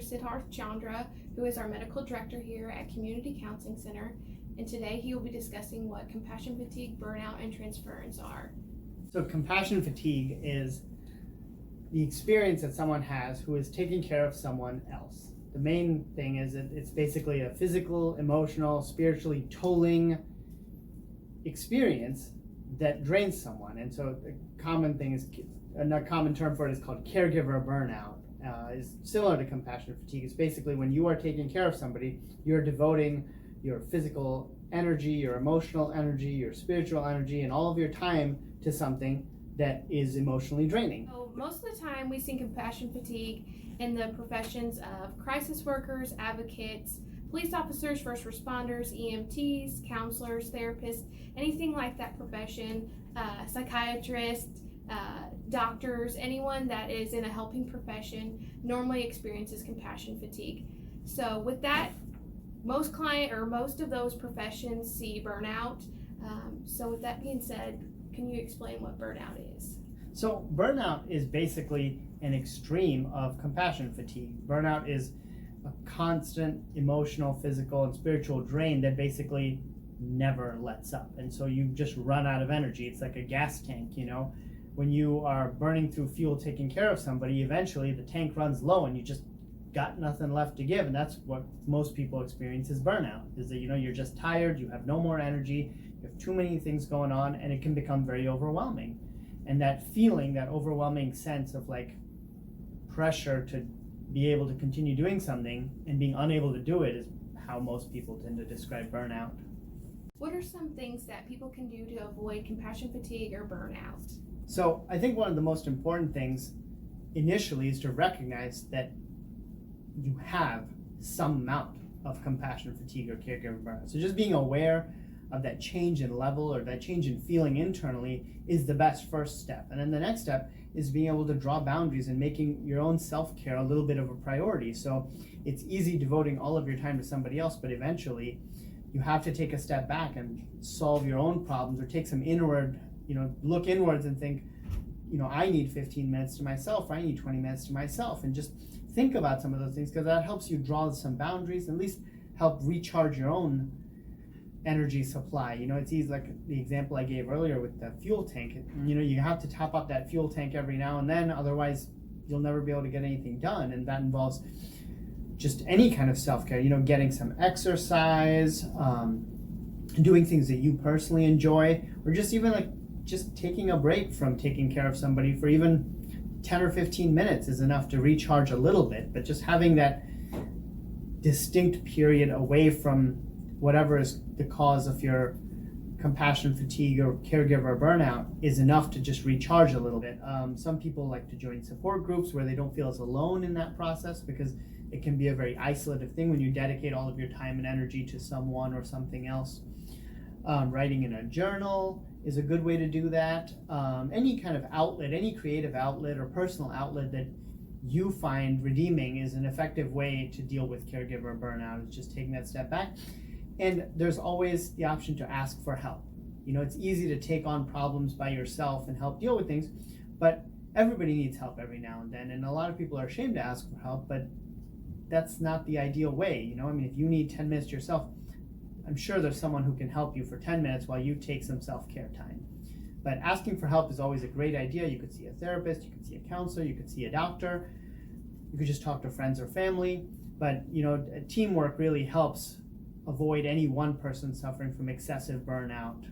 Shidarth Chandra, who is our medical director here at Community Counseling Center, and today he will be discussing what compassion fatigue, burnout, and transference are. So compassion fatigue is the experience that someone has who is taking care of someone else. The main thing is that it's basically a physical, emotional, spiritually tolling experience that drains someone. And so the common thing is, a common term for it is called caregiver burnout. Is similar to compassion fatigue. It's basically when you are taking care of somebody, you're devoting your physical energy, your emotional energy, your spiritual energy, and all of your time to something that is emotionally draining. So most of the time we see compassion fatigue in the professions of crisis workers, advocates, police officers, first responders, EMTs, counselors, therapists, anything like that profession, psychiatrists, doctors, anyone that is in a helping profession normally experiences compassion fatigue. So with that, most of those professions see burnout. So with that being said, can you explain what burnout is? So burnout is basically an extreme of compassion fatigue. Burnout is a constant emotional, physical, and spiritual drain that basically never lets up. And so you just run out of energy. It's like a gas tank, When you are burning through fuel taking care of somebody, eventually the tank runs low and you just got nothing left to give. And that's what most people experience is burnout, is that you're just tired, you have no more energy, you have too many things going on, and it can become very overwhelming. And that feeling, that overwhelming sense of like pressure to be able to continue doing something and being unable to do it is how most people tend to describe burnout. What are some things that people can do to avoid compassion fatigue or burnout? So I think one of the most important things initially is to recognize that you have some amount of compassion fatigue or caregiver burnout. So just being aware of that change in level or that change in feeling internally is the best first step. And then the next step is being able to draw boundaries and making your own self-care a little bit of a priority. So it's easy devoting all of your time to somebody else, but eventually you have to take a step back and solve your own problems or take some inward, look inwards and think, I need 15 minutes to myself, or I need 20 minutes to myself, and just think about some of those things, because that helps you draw some boundaries, at least help recharge your own energy supply. It's easy, like the example I gave earlier with the fuel tank. You have to top up that fuel tank every now and then, otherwise you'll never be able to get anything done. And that involves just any kind of self-care, getting some exercise, doing things that you personally enjoy, or just even just taking a break from taking care of somebody for even 10 or 15 minutes is enough to recharge a little bit. But just having that distinct period away from whatever is the cause of your compassion fatigue or caregiver burnout is enough to just recharge a little bit. Some people like to join support groups where they don't feel as alone in that process, because it can be a very isolative thing when you dedicate all of your time and energy to someone or something else. Writing in a journal is a good way to do that. Any kind of outlet, any creative outlet or personal outlet that you find redeeming is an effective way to deal with caregiver burnout. It's just taking that step back. And there's always the option to ask for help. It's easy to take on problems by yourself and help deal with things, but everybody needs help every now and then. And a lot of people are ashamed to ask for help, but that's not the ideal way. If you need 10 minutes to yourself, I'm sure there's someone who can help you for 10 minutes while you take some self-care time. But asking for help is always a great idea. You could see a therapist, you could see a counselor, you could see a doctor, you could just talk to friends or family. But teamwork really helps avoid any one person suffering from excessive burnout